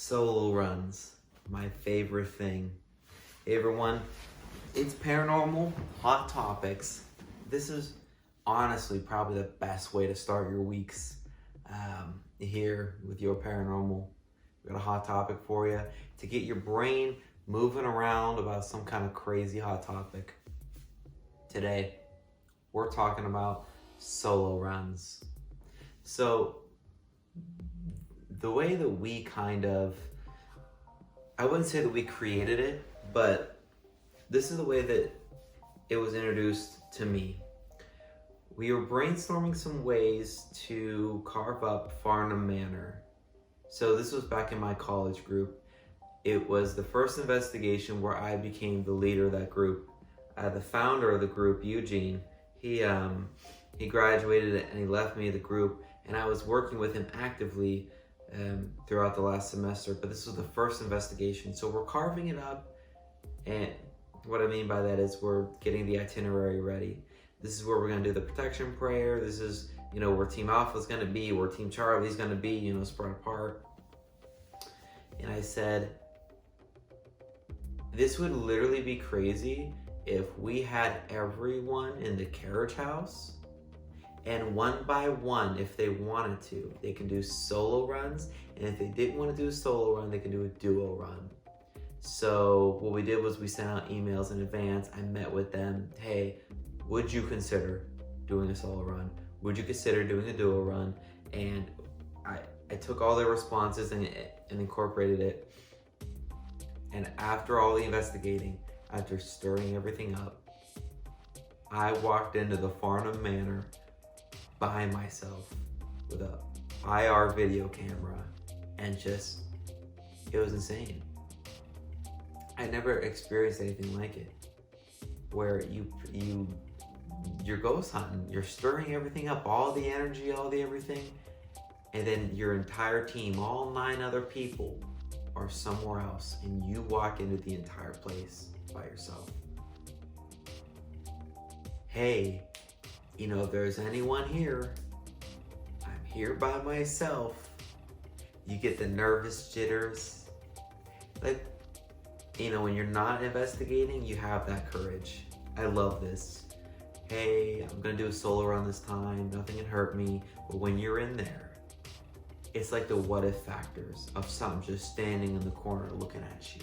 Solo runs, my favorite thing. Hey everyone, it's Paranormal Hot Topics. This is honestly probably the best way to start your weeks here with your paranormal. We got a hot topic for you to get your brain moving around about some kind of crazy hot topic. Today, we're talking about solo runs. So, the way that we I wouldn't say that we created it, but this is the way that it was introduced to me. We were brainstorming some ways to carve up Farnham Manor. So this was back in my college group. It was the first investigation where I became the leader of that group. The founder of the group, Eugene, he graduated and he left me the group, and I was working with him actively throughout the last semester, but this was the first investigation. So we're carving it up, and what I mean by that is we're getting the itinerary ready. This is where we're going to do the protection prayer. This is, where Team Alpha is going to be, where Team Charlie is going to be, spread apart. And I said, this would literally be crazy if we had everyone in the carriage house, and one by one, if they wanted to, they can do solo runs. And if they didn't want to do a solo run, they can do a duo run. So what we did was we sent out emails in advance. I met with them. Hey, would you consider doing a solo run? Would you consider doing a duo run? And I took all their responses and incorporated it. And after all the investigating, after stirring everything up, I walked into the Farnham Manor by myself with a IR video camera, and it was insane. I never experienced anything like it, where you're ghost hunting, you're stirring everything up, all the energy, all the everything, and then your entire team, all 9 other people, are somewhere else, and you walk into the entire place by yourself. Hey, if there's anyone here, I'm here by myself. You get the nervous jitters. When you're not investigating, you have that courage. I love this. Hey, I'm gonna do a solo run this time. Nothing can hurt me. But when you're in there, it's like the what if factors of something just standing in the corner looking at you.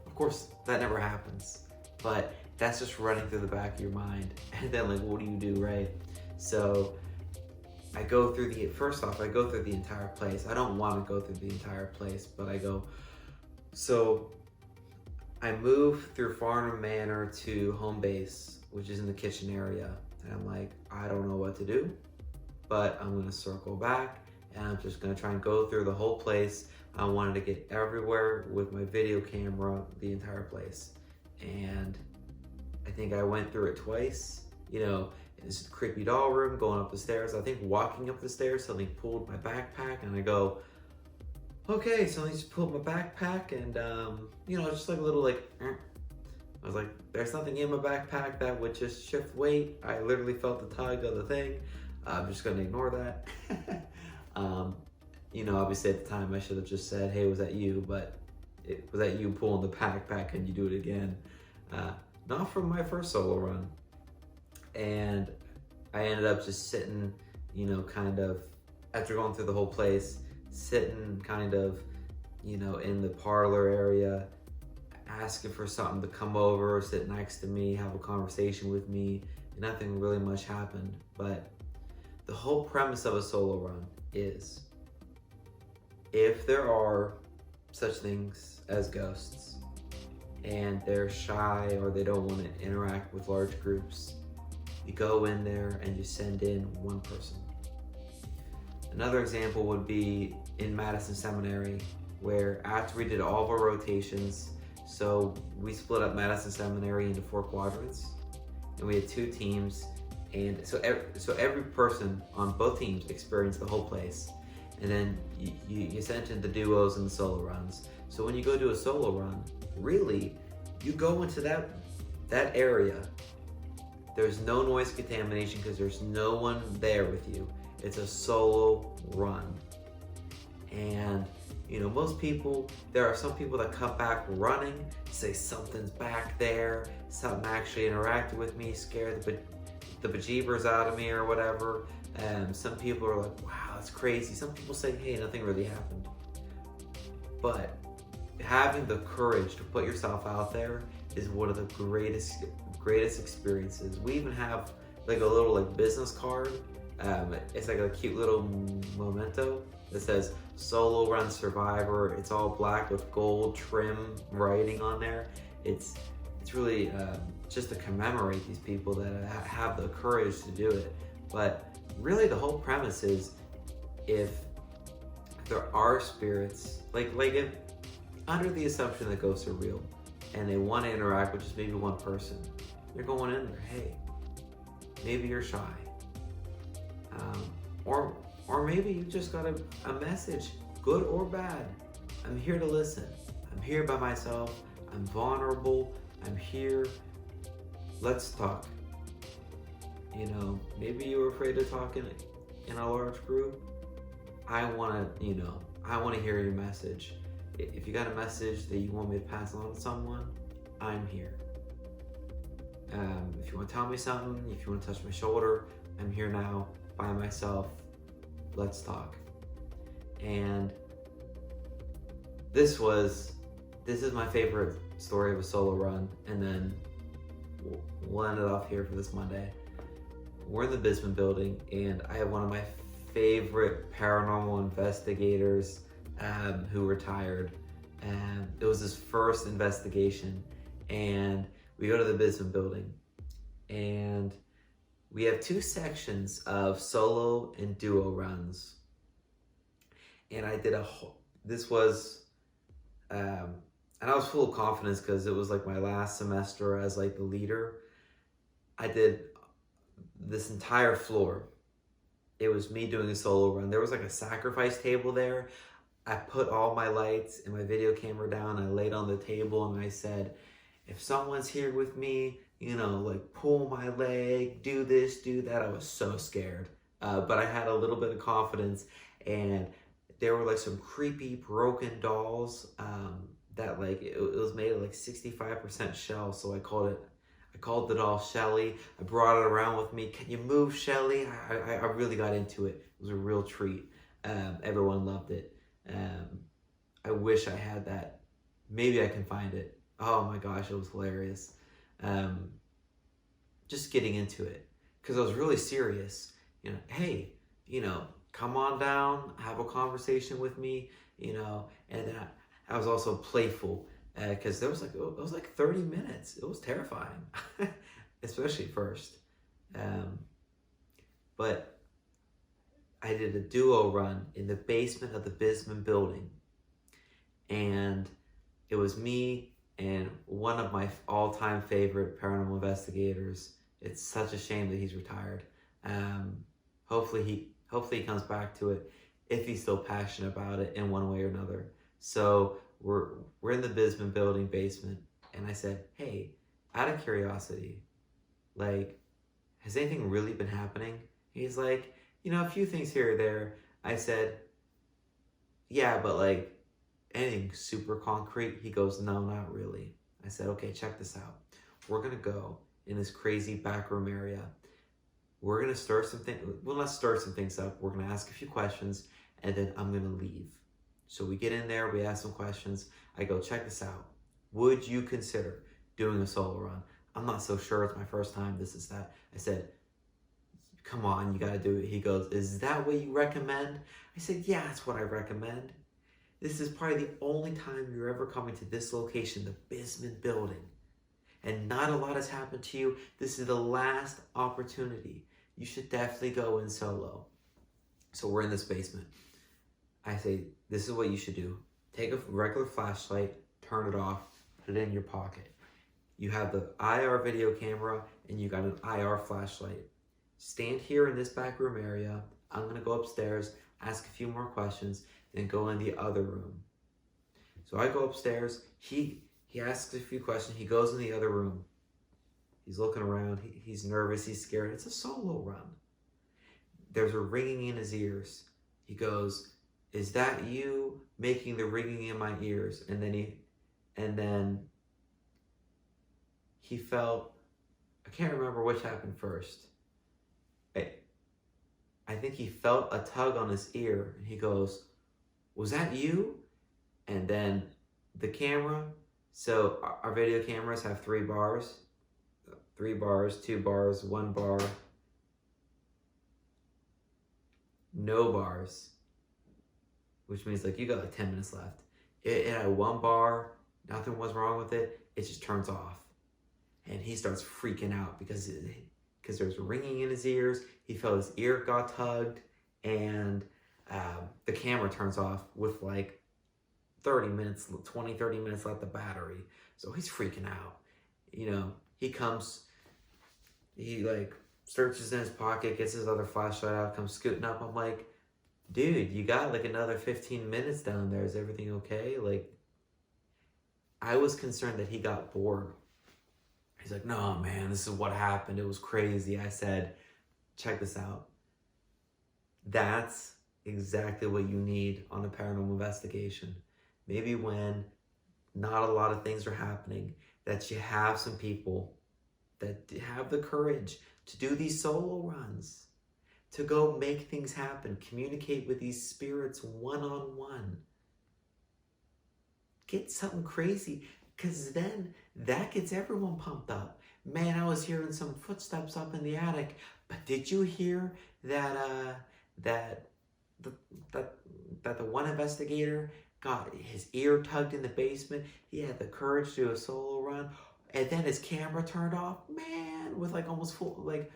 Of course, that never happens. But that's just running through the back of your mind. And then what do you do, right? So I go through the entire place. I don't want to go through the entire place, but I go. So I move through Farnham Manor to home base, which is in the kitchen area. And I'm like, I don't know what to do, but I'm gonna circle back and I'm just gonna try and go through the whole place. I wanted to get everywhere with my video camera, the entire place. And I think I went through it twice, in this creepy doll room, going up the stairs. I think walking up the stairs, something pulled my backpack, and I go, okay, something just pulled my backpack, and just like a little I was like, there's nothing in my backpack that would just shift weight. I literally felt the tug of the thing. I'm just gonna ignore that. Obviously at the time I should have just said, hey, was that you? But was that you pulling the backpack? Can you do it again? Not from my first solo run. And I ended up just sitting, after going through the whole place, sitting in the parlor area, asking for something to come over, sit next to me, have a conversation with me. Nothing really much happened. But the whole premise of a solo run is, if there are such things as ghosts, and they're shy or they don't want to interact with large groups, you go in there and you send in one person. Another example would be in Madison Seminary, where after we did all of our rotations, so we split up Madison Seminary into 4 quadrants, and we had 2 teams, and so every person on both teams experienced the whole place. And then you sent in the duos and the solo runs. So when you go do a solo run, really, you go into that area. There's no noise contamination because there's no one there with you. It's a solo run. And most people, there are some people that come back running, say something's back there, something actually interacted with me, scared the bejeebers out of me or whatever. Some people are like, wow, that's crazy. Some people say, hey, nothing really happened. But having the courage to put yourself out there is one of the greatest experiences. We even have like a little like business card. It's like a cute little memento that says solo run survivor. It's all black with gold trim writing on there. It's really just to commemorate these people that have the courage to do it. But really the whole premise is, if there are spirits, like if under the assumption that ghosts are real and they want to interact with just maybe one person, you're going in there, hey, maybe you're shy. Or maybe you just got a message, good or bad. I'm here to listen. I'm here by myself. I'm vulnerable. I'm here. Let's talk. Maybe you were afraid to talk in a large group. I want to hear your message. If you got a message that you want me to pass on to someone, I'm here. If you want to tell me something, if you want to touch my shoulder, I'm here now by myself. Let's talk. And this is my favorite story of a solo run, and then we'll end it off here for this Monday. We're in the Bisman building, and I have one of my favorite paranormal investigators who retired. It was his first investigation, and we go to the Bisman building, and we have two sections of solo and duo runs. And I did and I was full of confidence because it was like my last semester as like the leader. I did this entire floor. It was me doing a solo run. There was like a sacrifice table there. I put all my lights and my video camera down. I laid on the table and I said, if someone's here with me, like pull my leg, do this, do that. I was so scared. But I had a little bit of confidence, and there were like some creepy broken dolls that like, it was made of like 65% shell. So I called the doll Shelly. I brought it around with me. Can you move, Shelly? I really got into it. It was a real treat. Everyone loved it. I wish I had that. Maybe I can find it. Oh my gosh, it was hilarious. Just getting into it, because I was really serious. Hey, come on down, have a conversation with me, and then I was also playful, because it was like 30 minutes. It was terrifying, especially at first. But I did a duo run in the basement of the Bisman building, and it was me and one of my all-time favorite paranormal investigators. It's such a shame that he's retired. Hopefully he comes back to it if he's still passionate about it in one way or another. So we're in the Bisman building basement, and I said, hey, out of curiosity, like, has anything really been happening? He's like, a few things here or there. I said, yeah, but like, anything super concrete? He goes, no, not really. I said, okay, check this out. We're gonna go in this crazy backroom area. We're gonna stir some things. Well, let's stir some things up. We're gonna ask a few questions, and then I'm gonna leave. So we get in there, we ask some questions. I go, check this out. Would you consider doing a solo run? I'm not so sure. It's my first time. This is that. I said, come on, you gotta do it. He goes, is that what you recommend? I said, yeah, that's what I recommend. This is probably the only time you're ever coming to this location, the Bisman building. And not a lot has happened to you. This is the last opportunity. You should definitely go in solo. So we're in this basement. I say, this is what you should do. Take a regular flashlight, turn it off, put it in your pocket. You have the IR video camera, and you got an IR flashlight. Stand here in this back room area. I'm gonna go upstairs, ask a few more questions, then go in the other room. So I go upstairs. He asks a few questions. He goes in the other room. He's looking around. He's nervous. He's scared. It's a solo run. There's a ringing in his ears. He goes, is that you making the ringing in my ears? And then he felt, I can't remember which happened first. I think he felt a tug on his ear, and he goes, was that you? And then the camera, so our video cameras have 3 bars, 2 bars, 1 bar, no bars, which means like you got like 10 minutes left. It had 1 bar, nothing was wrong with it, it just turns off. And he starts freaking out because there's ringing in his ears. He felt his ear got tugged, and the camera turns off with like 30 minutes left of battery. So he's freaking out. He like searches in his pocket, gets his other flashlight out, comes scooting up. I'm like, dude, you got like another 15 minutes down there. Is everything okay? Like, I was concerned that he got bored. He's like, no, man, this is what happened. It was crazy. I said, check this out. That's exactly what you need on a paranormal investigation. Maybe when not a lot of things are happening, that you have some people that have the courage to do these solo runs, to go make things happen, communicate with these spirits one-on-one. Get something crazy, because then that gets everyone pumped up. Man, I was hearing some footsteps up in the attic, but did you hear that the one investigator got his ear tugged in the basement? He had the courage to do a solo run, and then his camera turned off. Man, with like almost full, like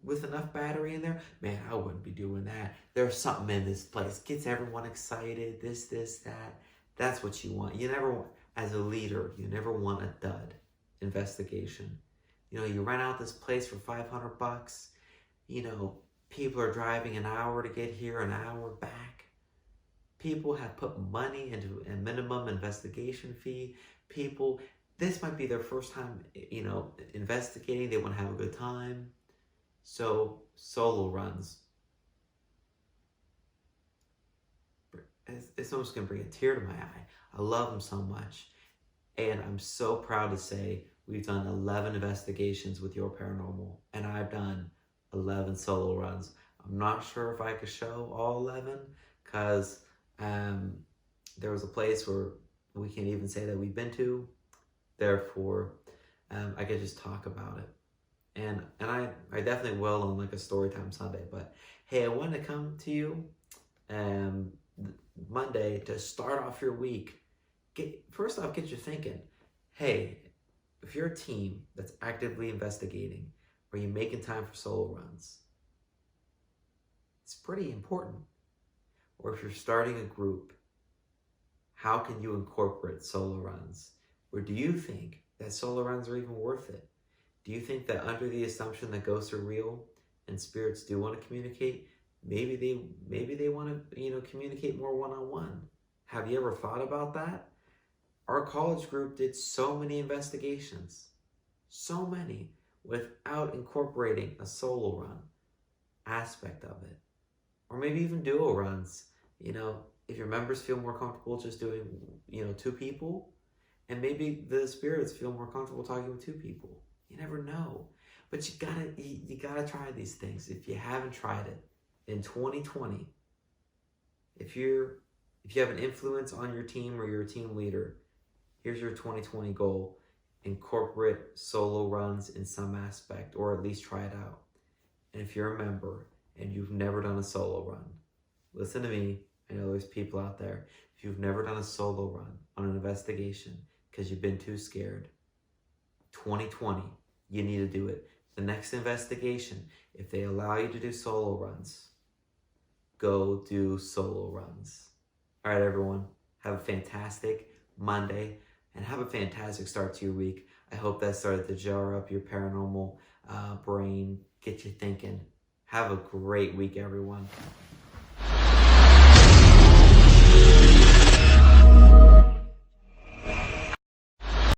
with enough battery in there. Man, I wouldn't be doing that. There's something in this place. Gets everyone excited. This, that. That's what you want. You never want, as a leader, you never want a dud investigation. You rent out this place for $500. People are driving an hour to get here, an hour back. People have put money into a minimum investigation fee. This might be their first time, investigating. They want to have a good time. So, solo runs. It's almost going to bring a tear to my eye. I love them so much. And I'm so proud to say we've done 11 investigations with Your Paranormal. And I've done 11 solo runs. I'm not sure if I could show all 11, because there was a place where we can't even say that we've been to. Therefore, I could just talk about it. And I definitely will on like a Storytime Sunday. But hey, I wanted to come to you Monday to start off your week. First off, get you thinking, hey, if you're a team that's actively investigating, are you making time for solo runs? It's pretty important. Or if you're starting a group, how can you incorporate solo runs? Or do you think that solo runs are even worth it? Do you think that under the assumption that ghosts are real and spirits do want to communicate, maybe they want to communicate more one-on-one? Have you ever thought about that? Our college group did so many investigations, so many, without incorporating a solo run aspect of it. Or maybe even duo runs. If your members feel more comfortable just doing 2 people, and maybe the spirits feel more comfortable talking with 2 people. You never know. But you gotta try these things. If you haven't tried it in 2020, if you have an influence on your team or you're a team leader, here's your 2020 goal. Incorporate solo runs in some aspect, or at least try it out. And if you're a member and you've never done a solo run, listen to me. I know there's people out there. If you've never done a solo run on an investigation because you've been too scared, 2020, you need to do it. The next investigation, if they allow you to do solo runs, go do solo runs. All right, everyone. Have a fantastic Monday and have a fantastic start to your week. I hope that started to jar up your paranormal brain, get you thinking. Have a great week, everyone.